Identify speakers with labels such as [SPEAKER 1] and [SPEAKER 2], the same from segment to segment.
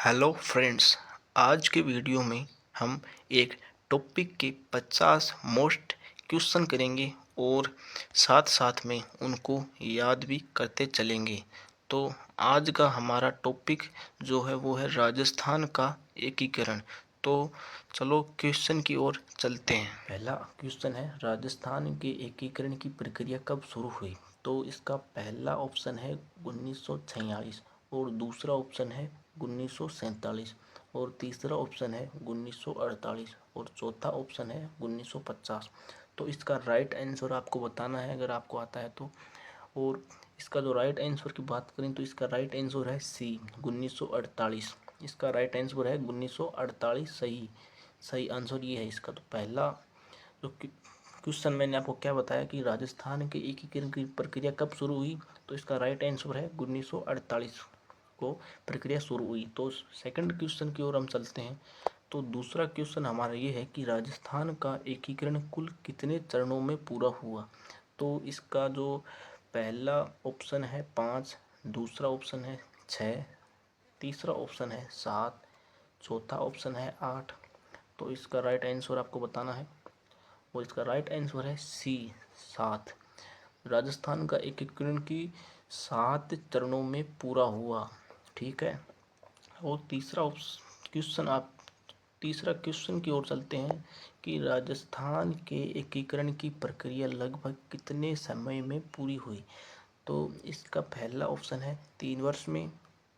[SPEAKER 1] Hello friends. आज के video में हम एक टॉपिक के 50 मोस्ट क्वेश्चन करेंगे और साथ साथ में उनको याद भी करते चलेंगे। तो आज का हमारा टॉपिक जो है वो है राजस्थान का एकीकरण। तो चलो क्वेश्चन की ओर चलते हैं। पहला क्वेश्चन है, राजस्थान के एकीकरण की प्रक्रिया कब शुरू हुई? तो इसका पहला ऑप्शन है 1946 और दूसरा ऑप्शन है 1947 और तीसरा ऑप्शन है 1948 और चौथा ऑप्शन है 1950। तो इसका राइट आंसर आपको बताना है अगर आपको आता है तो। और इसका जो राइट आंसर की बात करें तो इसका राइट आंसर है सी 1948। इसका राइट आंसर है 1948। सही सही आंसर ये है इसका। तो पहला जो क्वेश्चन मैंने आपको क्या बताया कि राजस्थान के एकीकरण की प्रक्रिया कब शुरू हुई, तो इसका राइट आंसर है 1948 को प्रक्रिया शुरू हुई। तो सेकंड क्वेश्चन की ओर हम चलते हैं। तो दूसरा क्वेश्चन हमारा ये है कि राजस्थान का एकीकरण कुल कितने चरणों में पूरा हुआ? तो इसका जो पहला ऑप्शन है 5, दूसरा ऑप्शन है 6, तीसरा ऑप्शन है 7, चौथा ऑप्शन है 8। तो इसका राइट आंसर आपको बताना है और इसका राइट आंसर है सी 7। राजस्थान का एकीकरण की 7 चरणों में पूरा हुआ। ठीक है। और तीसरा क्वेश्चन की ओर चलते हैं कि राजस्थान के एकीकरण की प्रक्रिया लगभग कितने समय में पूरी हुई? तो इसका पहला ऑप्शन है 3 वर्ष में,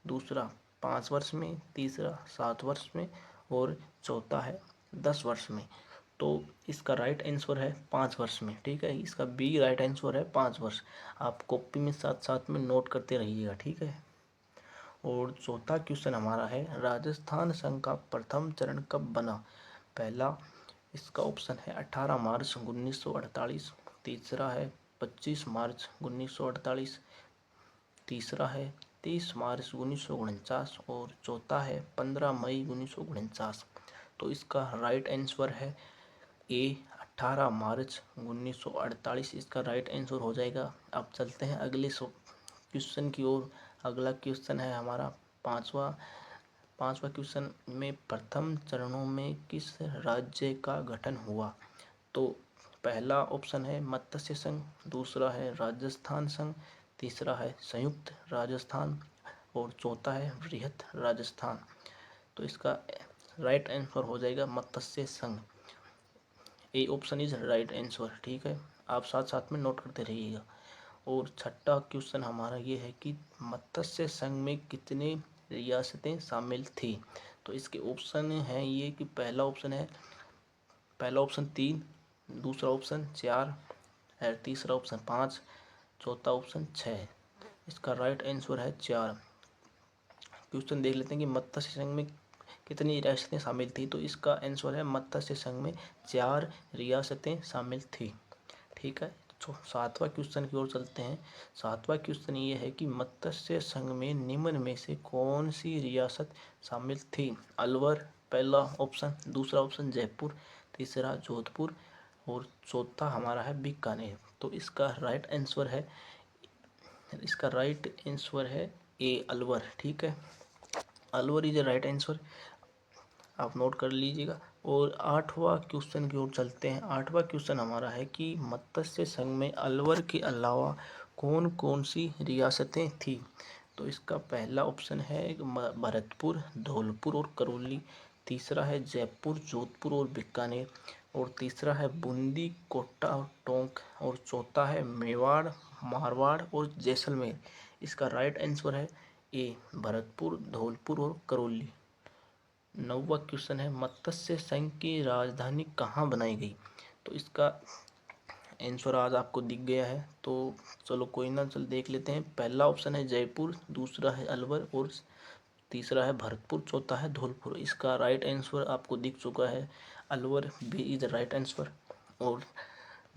[SPEAKER 1] दूसरा 5 वर्ष में, तीसरा 7 वर्ष में और चौथा है 10 वर्ष में। तो इसका राइट आंसर है 5 वर्ष में। ठीक है, इसका बी राइट आंसर है 5 वर्ष। आप कॉपी में साथ साथ में नोट करते रहिएगा। ठीक है। और चौथा क्वेश्चन हमारा है, राजस्थान संघ का प्रथम चरण कब बना? पहला इसका ऑप्शन है 18 मार्च 1948, तीसरा है 25 मार्च 1948, तीसरा है 23 मार्च 1949 और चौथा है 15 मई 1949। तो इसका राइट आंसर है ए 18 मार्च 1948। इसका राइट आंसर हो जाएगा। अब चलते हैं अगले क्वेश्चन की ओर। अगला क्वेश्चन है हमारा पांचवा पांचवा क्वेश्चन में, प्रथम चरणों में किस राज्य का गठन हुआ? तो पहला ऑप्शन है मत्स्य संघ, दूसरा है राजस्थान संघ, तीसरा है संयुक्त राजस्थान और चौथा है बृहत राजस्थान। तो इसका राइट आंसर हो जाएगा मत्स्य संघ। A option is right answer. ठीक है, आप साथ साथ में नोट करते रहिएगा। और छठा क्वेश्चन हमारा ये है कि मत्स्य संघ में कितने रियासतें शामिल थी? तो इसके ऑप्शन हैं ये कि पहला ऑप्शन 3, दूसरा ऑप्शन 4 है, तीसरा ऑप्शन 5, चौथा ऑप्शन 6। इसका राइट आंसर है 4। क्वेश्चन देख लेते हैं कि मत्स्य संघ में कितनी रियासतें शामिल थी। तो इसका आंसर है मत्स्य संघ में 4 रियासतें शामिल थी। ठीक है। तो सातवां क्वेश्चन की ओर चलते हैं। सातवां क्वेश्चन ये है कि मत्स्य संघ में निम्न में से कौन सी रियासत शामिल थी? अलवर पहला ऑप्शन, दूसरा ऑप्शन जयपुर, तीसरा जोधपुर और चौथा हमारा है बीकानेर। तो इसका राइट आंसर है ए अलवर। ठीक है, अलवर इज राइट आंसर। आप नोट कर लीजिएगा। और आठवां क्वेश्चन की ओर चलते हैं। आठवां क्वेश्चन हमारा है कि मत्स्य संघ में अलवर के अलावा कौन कौन सी रियासतें थी? तो इसका पहला ऑप्शन है भरतपुर, धौलपुर और करौली, तीसरा है जयपुर, जोधपुर और बीकानेर और तीसरा है बूंदी, कोटा और टोंक और चौथा है मेवाड़, मारवाड़ और जैसलमेर। इसका राइट आंसर है ए भरतपुर, धौलपुर और करौली। नौवां क्वेश्चन है, मत्स्य संघ की राजधानी कहाँ बनाई गई? तो इसका आंसर आज आपको दिख गया है। तो चलो कोई ना, चल देख लेते हैं। पहला ऑप्शन है जयपुर, दूसरा है अलवर और तीसरा है भरतपुर, चौथा है धौलपुर। इसका राइट आंसर आपको दिख चुका है, Alwar B is right answer. और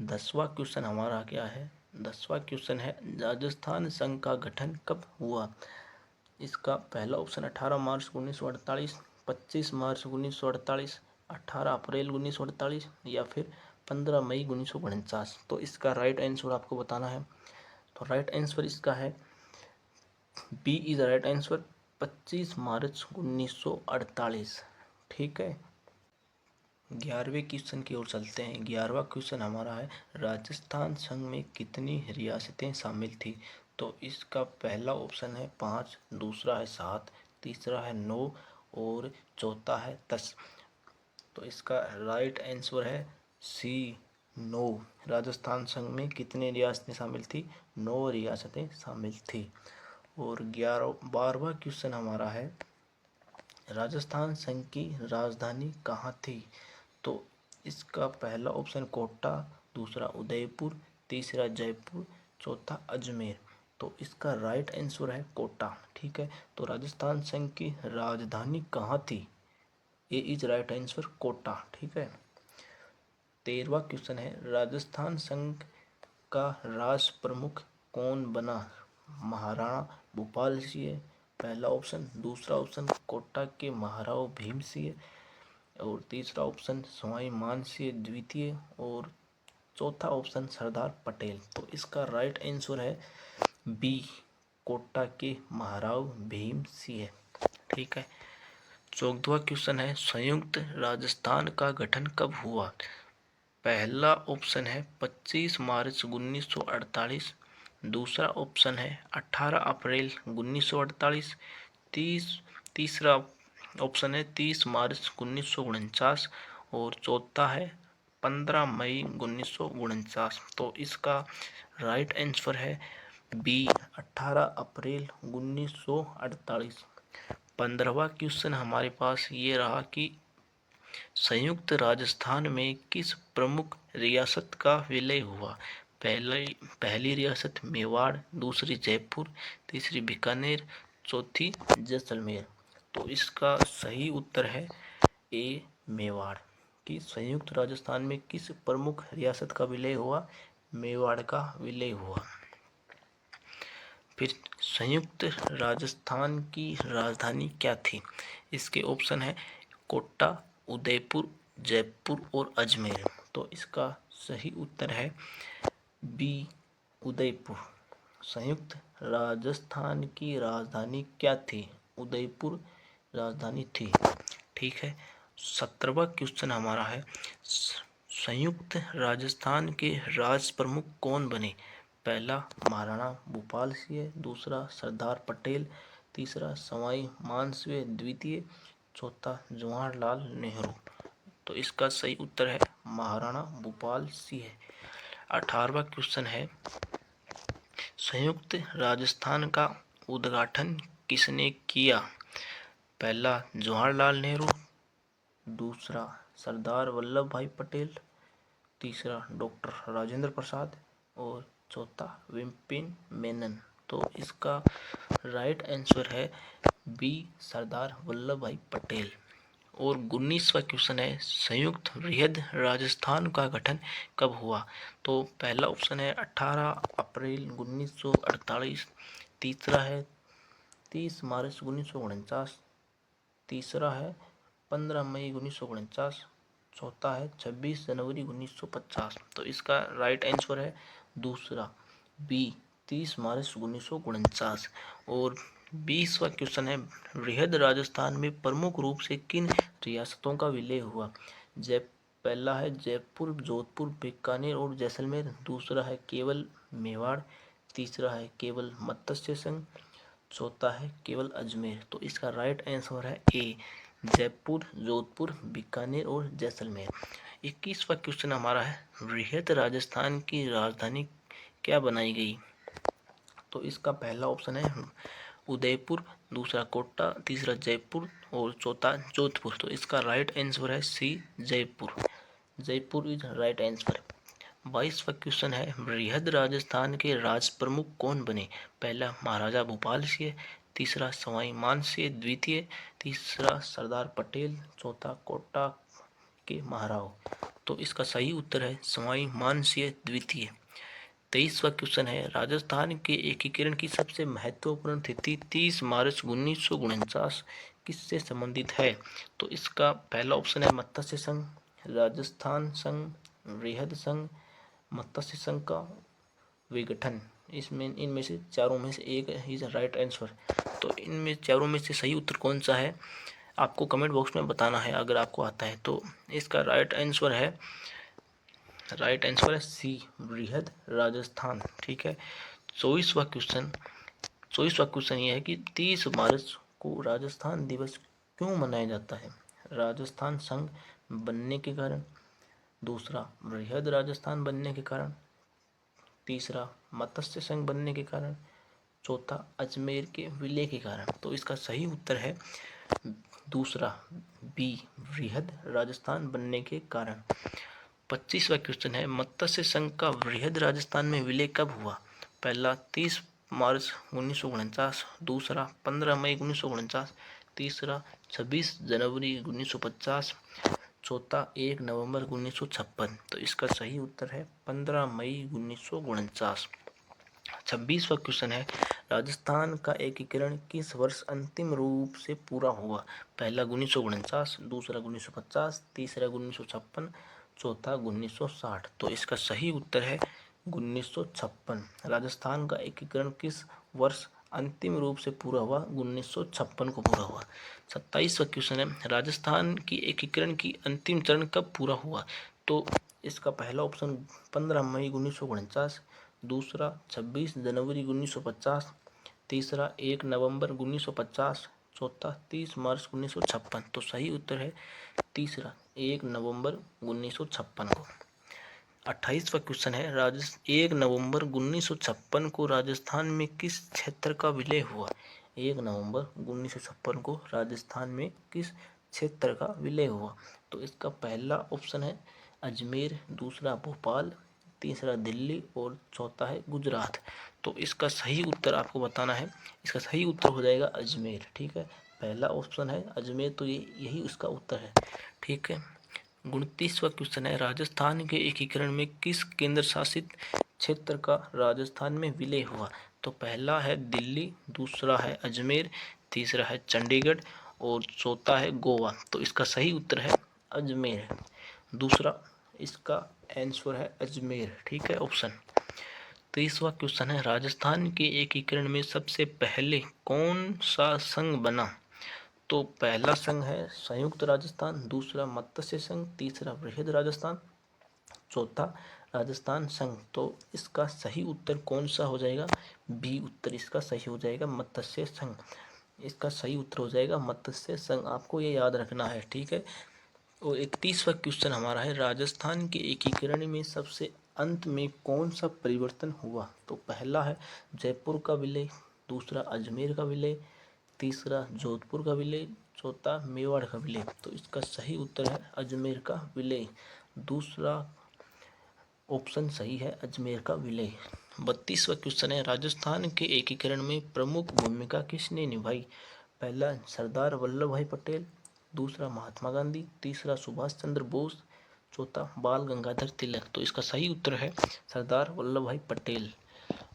[SPEAKER 1] 10वां क्वेश्चन हमारा क्या है? 10वां क्वेश्चन है, राजस्थान संघ का गठन कब हुआ? इसका पहला ऑप्शन 18 मार्च 1948, 25 मार्च 1948, 18 अप्रैल 1948 या फिर 15 मई 1949। तो इसका राइट आंसर आपको बताना है। तो राइट आंसर इसका है बी इज राइट आंसर, 25 मार्च 1948। ठीक है। 11वें क्वेश्चन की ओर चलते हैं। 11वां क्वेश्चन हमारा है, राजस्थान संघ में कितनी रियासतें शामिल थी? तो इसका पहला ऑप्शन है 5, दूसरा है 7, तीसरा है 9 और चौथा है 10। तो इसका राइट आंसर है सी, 9। राजस्थान संघ में कितनी रियासतें शामिल थी? 9 रियासतें शामिल थी। और 12वां क्वेश्चन हमारा है, राजस्थान संघ की राजधानी कहाँ थी? तो इसका पहला ऑप्शन कोटा, दूसरा उदयपुर, तीसरा जयपुर, चौथा अजमेर। तो इसका राइट आंसर है कोटा। ठीक है। तो राजस्थान संघ की राजधानी कहाँ थी? ए इज राइट आंसर कोटा। ठीक है। 13वां क्वेश्चन है, राजस्थान संघ का राष्ट्र प्रमुख कौन बना? महाराणा भूपाल सिंह पहला ऑप्शन, दूसरा ऑप्शन कोटा के महाराव भीम सिंह और तीसरा ऑप्शन सवाई मान सिंह द्वितीय और चौथा ऑप्शन सरदार पटेल। तो इसका राइट आंसर है बी, कोटा के महाराव भीम सिंह। ठीक है। 14वां क्वेश्चन है, संयुक्त राजस्थान का गठन कब हुआ? पहला ऑप्शन है 25 मार्च 1948, दूसरा ऑप्शन है 18 अप्रैल 1948, तीसरा ऑप्शन है 30 मार्च 1949 और चौथा है 15 मई 1949। तो इसका राइट आंसर है बी, 18 अप्रैल 1948। 15वां क्वेश्चन हमारे पास ये रहा कि संयुक्त राजस्थान में किस प्रमुख रियासत का विलय हुआ? पहली रियासत मेवाड़, दूसरी जयपुर, तीसरी बीकानेर, चौथी जैसलमेर। तो इसका सही उत्तर है ए, मेवाड़। कि संयुक्त राजस्थान में किस प्रमुख रियासत का विलय हुआ? मेवाड़ का विलय हुआ। फिर संयुक्त राजस्थान की राजधानी क्या थी? इसके ऑप्शन है कोटा, उदयपुर, जयपुर और अजमेर। तो इसका सही उत्तर है बी, उदयपुर। संयुक्त राजस्थान की राजधानी क्या थी? उदयपुर राजधानी थी। ठीक है। 17वां क्वेश्चन हमारा है, संयुक्त राजस्थान के राज प्रमुख कौन बने? पहला महाराणा भूपाल सिंह, दूसरा सरदार पटेल, तीसरा सवाई मानसिंह द्वितीय, चौथा जवाहरलाल नेहरू। तो इसका सही उत्तर है महाराणा भूपाल सिंह। 18वां क्वेश्चन है, संयुक्त राजस्थान का उद्घाटन किसने किया? पहला जवाहरलाल नेहरू, दूसरा सरदार वल्लभ भाई पटेल, तीसरा डॉक्टर राजेंद्र प्रसाद और चौथा विपिन मेनन। तो इसका राइट आंसर है बी, सरदार वल्लभ भाई पटेल। और 19वां क्वेश्चन है, संयुक्त वृहद राजस्थान का गठन कब हुआ? तो पहला ऑप्शन है 18 अप्रैल 1948, तीसरा है 30 मार्च 1949, तीसरा है 15 मई 1949, चौथा है 26 जनवरी 1950। तो इसका राइट आंसर है दूसरा बी, 30 मार्च 1949। और 20वां क्वेश्चन है, वृहद राजस्थान में प्रमुख रूप से किन रियासतों का विलय हुआ? पहला है जयपुर, जोधपुर, बीकानेर और जैसलमेर, दूसरा है केवल मेवाड़, तीसरा है केवल मत्स्य संघ, चौथा है केवल अजमेर। तो इसका राइट आंसर है ए, जयपुर, जोधपुर, बीकानेर और जैसलमेर। 21वां क्वेश्चन हमारा है, वृहद राजस्थान की राजधानी क्या बनाई गई? तो इसका पहला ऑप्शन है उदयपुर, दूसरा कोटा, तीसरा जयपुर और चौथा जोधपुर। तो इसका राइट आंसर है C, Jaipur. Jaipur is right answer. 22वां क्वेश्चन है, वृहद राजस्थान के राज प्रमुख कौन बने? पहला महाराजा भूपाल सिंह, तीसरा सवाई मान सिंह द्वितीय, तीसरा सरदार पटेल, चौथा कोटा के महाराव। तो इसका सही उत्तर है सवाई मान सिंह द्वितीय। 23वां क्वेश्चन है, राजस्थान के एकीकरण की सबसे महत्वपूर्ण तिथि 30 मार्च 1949 किससे संबंधित है? तो इसका पहला ऑप्शन है मत्स्य संघ, राजस्थान संघ, वृहद संघ, मत्स्य संघ का विघटन। इसमें इनमें से चारों में से एक इज राइट आंसर। तो इनमें चारों में से सही उत्तर कौन सा है आपको कमेंट बॉक्स में बताना है अगर आपको आता है। तो इसका राइट आंसर है सी, बृहद राजस्थान। ठीक है। 24वां क्वेश्चन ये है कि 30 मार्च को राजस्थान दिवस क्यों मनाया जाता है? राजस्थान संघ बनने के कारण, दूसरा बृहद राजस्थान बनने के कारण, तीसरा मत्स्य संघ बनने के कारण, चौथा अजमेर के विलय के कारण। तो इसका सही उत्तर है दूसरा बी, बृहद राजस्थान बनने के कारण। 25वां क्वेश्चन है मत्स्य संघ का बृहद राजस्थान में विलय कब हुआ? पहला 30 मार्च 1949, दूसरा 15 मई 1949, तीसरा 26 जनवरी 1950, चौथा 1 नवंबर 1956। तो इसका सही उत्तर है 15 मई 1949। 26वां क्वेश्चन है राजस्थान का एकीकरण किस वर्ष अंतिम रूप से पूरा हुआ? पहला 1949, दूसरा 1950, तीसरा 1956, चौथा 1960। तो इसका सही उत्तर है 1956। राजस्थान का एकीकरण किस वर्ष अंतिम रूप से पूरा हुआ? 1956 को पूरा हुआ। 27वां क्वेश्चन है राजस्थान की एकीकरण की अंतिम चरण कब पूरा हुआ? तो इसका पहला ऑप्शन 15 मई 1949, दूसरा 26 जनवरी 1950, तीसरा 1 नवंबर 1950, चौथा 30 मार्च 1956। तो सही उत्तर है तीसरा 1 नवंबर 1956 को। 28वां क्वेश्चन है 1 नवंबर 1956 को राजस्थान में किस क्षेत्र का विलय हुआ? 1 नवंबर 1956 को राजस्थान में किस क्षेत्र का विलय हुआ? तो इसका पहला ऑप्शन है अजमेर, दूसरा भोपाल, तीसरा दिल्ली और चौथा है गुजरात। तो इसका सही उत्तर आपको बताना है। इसका सही उत्तर हो जाएगा अजमेर। ठीक है, पहला ऑप्शन है अजमेर, तो यही उसका उत्तर है। ठीक है। 29वां क्वेश्चन है राजस्थान के एकीकरण में किस केंद्र शासित क्षेत्र का राजस्थान में विलय हुआ? तो पहला है दिल्ली, दूसरा है अजमेर, तीसरा है चंडीगढ़ और चौथा है गोवा। तो इसका सही उत्तर है अजमेर। दूसरा इसका आंसर है अजमेर। ठीक है, ऑप्शन। 30वां क्वेश्चन है राजस्थान के एकीकरण में सबसे पहले कौन सा संघ बना? तो पहला संघ है संयुक्त राजस्थान, दूसरा मत्स्य संघ, तीसरा बृहद राजस्थान, चौथा राजस्थान संघ। तो इसका सही उत्तर कौन सा हो जाएगा? बी उत्तर इसका सही हो जाएगा, मत्स्य संघ। इसका सही उत्तर हो जाएगा मत्स्य संघ। आपको ये याद रखना है। ठीक है। और 31वां क्वेश्चन हमारा है राजस्थान के एकीकरण में सबसे अंत में कौन सा परिवर्तन हुआ? तो पहला है जयपुर का विलय, दूसरा अजमेर का विलय, तीसरा जोधपुर का विलय, चौथा मेवाड़ का विलय। तो इसका सही उत्तर है अजमेर का विलय। दूसरा ऑप्शन सही है अजमेर का विलय। 32वां क्वेश्चन है राजस्थान के एकीकरण में प्रमुख भूमिका किसने निभाई? पहला सरदार वल्लभ भाई पटेल, दूसरा महात्मा गांधी, तीसरा सुभाष चंद्र बोस, चौथा बाल गंगाधर तिलक। तो इसका सही उत्तर है सरदार वल्लभ भाई पटेल।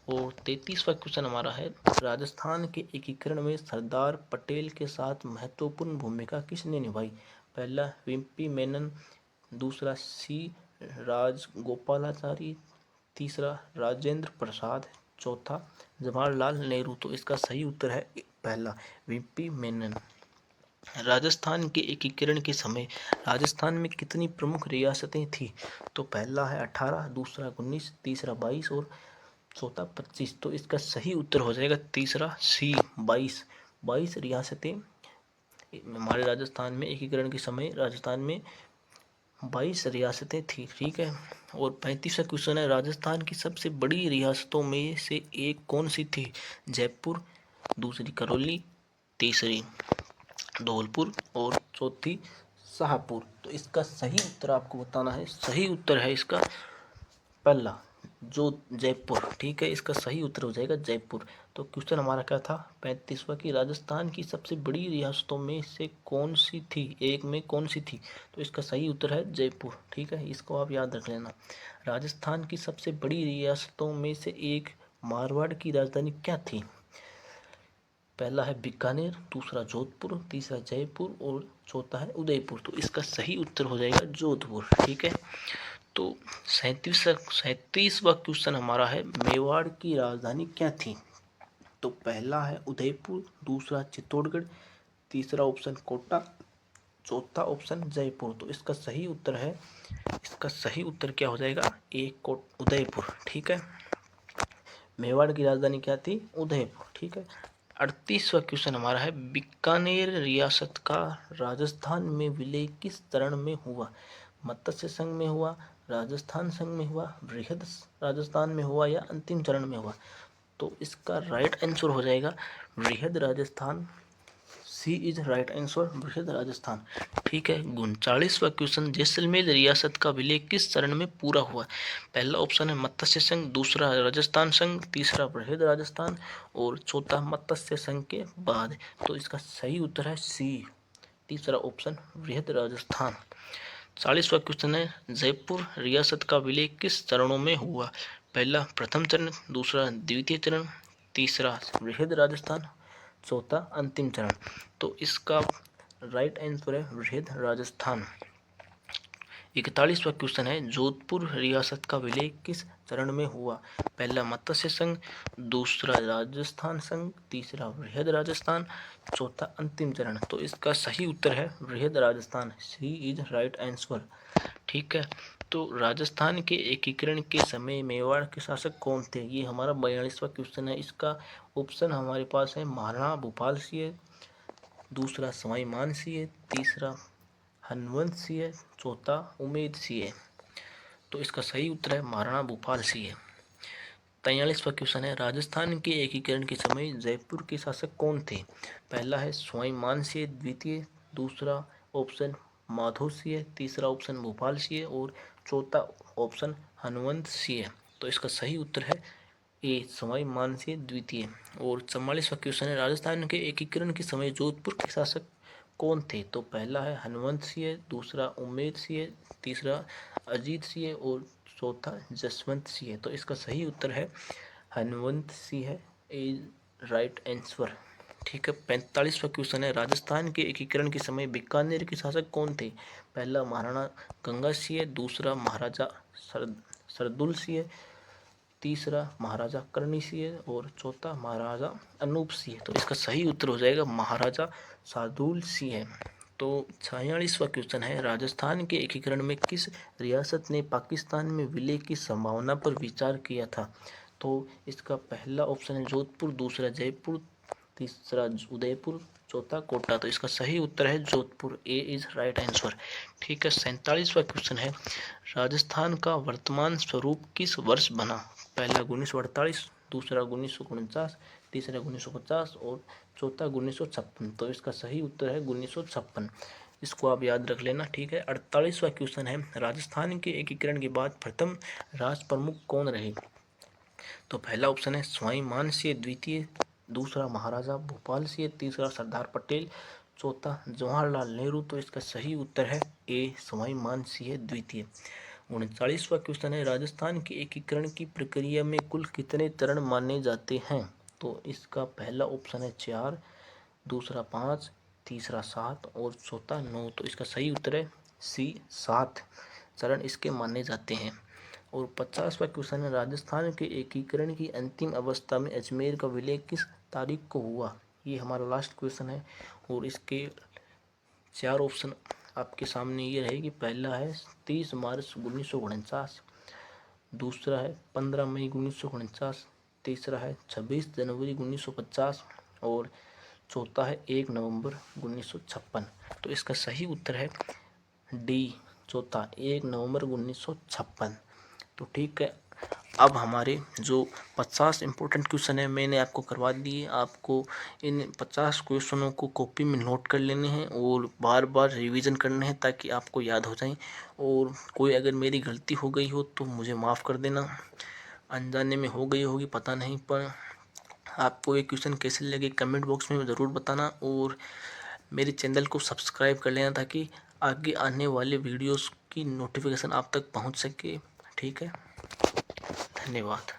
[SPEAKER 1] और 33वां क्वेश्चन हमारा है राजस्थान के एकीकरण में सरदार पटेल के साथ महत्वपूर्ण भूमिका किसने निभाई? पहला विम्पी मेनन, दूसरा सी राजगोपालाचारी, तीसरा राजेंद्र प्रसाद, चौथा जवाहरलाल नेहरू। तो इसका सही उत्तर है पहला विम्पी मेनन। राजस्थान के एकीकरण के समय राजस्थान में कितनी प्रमुख रियासतें थी? तो पहला है 18, दूसरा 19, तीसरा 22 और चौथा 25। तो इसका सही उत्तर हो जाएगा तीसरा सी 22। 22 रियासतें हमारे राजस्थान में एकीकरण के समय राजस्थान में 22 रियासतें थी। ठीक है। और 35वां क्वेश्चन है राजस्थान की सबसे बड़ी रियासतों में से एक कौन सी थी? जयपुर, दूसरी करौली, तीसरी धौलपुर और चौथी शाहपुर। तो इसका सही उत्तर आपको बताना है। सही उत्तर है इसका पहला जो जयपुर। ठीक है, इसका सही उत्तर हो जाएगा जयपुर। तो क्वेश्चन हमारा क्या था 35वां की राजस्थान की सबसे बड़ी रियासतों में से कौन सी थी, एक में कौन सी थी? तो इसका सही उत्तर है जयपुर। ठीक है, इसको आप याद रख लेना। राजस्थान की सबसे बड़ी रियासतों में से एक मारवाड़ की राजधानी क्या थी? पहला है बीकानेर, दूसरा जोधपुर, तीसरा जयपुर और चौथा है उदयपुर। तो इसका सही उत्तर हो जाएगा जोधपुर। ठीक है। तो 37वां क्वेश्चन हमारा है, मेवाड़ की राजधानी क्या थी? तो पहला है उदयपुर, दूसरा चित्तौड़गढ़, तीसरा ऑप्शन कोटा, चौथा ऑप्शन जयपुर। तो इसका सही उत्तर क्या हो जाएगा? उदयपुर। ठीक है, मेवाड़ की राजधानी क्या थी? उदयपुर। ठीक है। 38वां क्वेश्चन हमारा है, बीकानेर रियासत का राजस्थान में विलय किस चरण में हुआ? मत्स्य संघ में हुआ, राजस्थान संघ में हुआ, बृहद राजस्थान में हुआ या अंतिम चरण में हुआ? तो इसका राइट आंसर हो जाएगा बृहद राजस्थान। सी इज राइट आंसर, बृहद राजस्थान। ठीक है। 39वां क्वेश्चन, जैसलमेर रियासत का विलय किस चरण में पूरा हुआ? पहला ऑप्शन है मत्स्य संघ, दूसरा राजस्थान संघ, तीसरा बृहद राजस्थान और चौथा मत्स्य संघ के बाद। तो इसका सही उत्तर है सी, तीसरा ऑप्शन बृहद राजस्थान। 40वां क्वेश्चन है, जयपुर रियासत का विलय किस चरणों में हुआ? पहला प्रथम चरण, दूसरा द्वितीय चरण, तीसरा बृहद राजस्थान, चौथा अंतिम चरण। तो इसका राइट आंसर है बृहद राजस्थान। 41वां क्वेश्चन है, जोधपुर रियासत का विलय किस चरण में हुआ? पहला मत्स्य संघ, दूसरा राजस्थान संघ, तीसरा बृहद राजस्थान, चौथा अंतिम चरण। तो इसका सही उत्तर है बृहद राजस्थान। सी इज राइट आंसर। ठीक है। तो राजस्थान के एकीकरण के समय मेवाड़ के शासक कौन थे? ये हमारा 42वां क्वेश्चन है। इसका ऑप्शन हमारे पास है महाराणा भूपाल सिंह, दूसरा सवाई मान सिंह, तीसरा हनवंत सिंह, चौथा उमेद सिंह। तो इसका सही उत्तर है महाराणा भूपाल सिंह। 43वां क्वेश्चन है, राजस्थान के एकीकरण के समय जयपुर के शासक कौन थे? पहला है सवाई मान सिंह द्वितीय, दूसरा ऑप्शन माधो सिंह, तीसरा ऑप्शन भूपाल सिंह और चौथा ऑप्शन हनवंत सिंह। तो इसका सही उत्तर है ए, सवाई मान सिंह द्वितीय। और 44वां क्वेश्चन है, राजस्थान के एकीकरण के समय जोधपुर के शासक कौन थे? तो पहला है हनवंत सिंह, दूसरा उमेद सिंह, तीसरा अजीत सिंह और चौथा जसवंत सिंह। तो इसका सही उत्तर है Hanwant Singh is right answer. ठीक है। 45वां क्वेश्चन है, राजस्थान के एकीकरण के समय बीकानेर के शासक कौन थे? पहला महाराणा गंगा सिंह, दूसरा महाराजा सरदुल सिंह, तीसरा महाराजा करणी सिंह और चौथा महाराजा अनूप सिंह। तो इसका सही उत्तर हो जाएगा महाराजा शार्दुल सिंह। तो 46वां क्वेश्चन है, राजस्थान के एकीकरण में किस रियासत ने पाकिस्तान में विलय की संभावना पर विचार किया था? तो इसका पहला ऑप्शन है जोधपुर, दूसरा जयपुर, तीसरा उदयपुर, चौथा कोटा। तो इसका सही उत्तर है जोधपुर। ए इज राइट आंसर। ठीक है। 47वां क्वेश्चन है, राजस्थान का वर्तमान स्वरूप किस वर्ष बना? पहला 1948, दूसरा 1949, तीसरा 1950 और चौथा 1956। तो इसका सही उत्तर है 1956। इसको आप याद रख लेना। ठीक है। 48वां क्वेश्चन है, राजस्थान के एकीकरण के बाद प्रथम राज प्रमुख कौन रहे? तो पहला ऑप्शन है सवाई मान सिंह द्वितीय, दूसरा महाराजा भूपाल सिंह, तीसरा सरदार पटेल, चौथा जवाहरलाल नेहरू। तो इसका सही उत्तर है ए, सवाई मान सिंह द्वितीय। 39वां क्वेश्चन है, राजस्थान के एकीकरण की प्रक्रिया में कुल कितने चरण माने जाते हैं? तो इसका पहला ऑप्शन है 4, दूसरा 5, तीसरा 7 और चौथा 9। तो इसका सही उत्तर है सी, 7 चरण इसके माने जाते हैं। और 50वां क्वेश्चन है, राजस्थान के एकीकरण की अंतिम अवस्था में अजमेर का विलय किस तारीख को हुआ? ये हमारा लास्ट क्वेश्चन है और इसके 4 ऑप्शन आपके सामने ये रहे कि पहला है 30 मार्च 1949, दूसरा है 15 मई 1949, तीसरा है 26 जनवरी 1950 और चौथा है 1 नवंबर 1956। तो इसका सही उत्तर है डी, चौथा 1 नवंबर 1956। तो ठीक है, अब हमारे जो 50 इम्पोर्टेंट क्वेश्चन है मैंने आपको करवा दिए। आपको इन 50 क्वेश्चनों को कॉपी में नोट कर लेने हैं और बार बार रिवीजन करने हैं ताकि आपको याद हो जाए। और कोई अगर मेरी गलती हो गई हो तो मुझे माफ़ कर देना, अनजाने में हो गई होगी पता नहीं। पर आपको ये क्वेश्चन कैसे लगे कमेंट बॉक्स में ज़रूर बताना और मेरे चैनल को सब्सक्राइब कर लेना ताकि आगे आने वाले वीडियोस की नोटिफिकेशन आप तक पहुंच सके। ठीक है, धन्यवाद।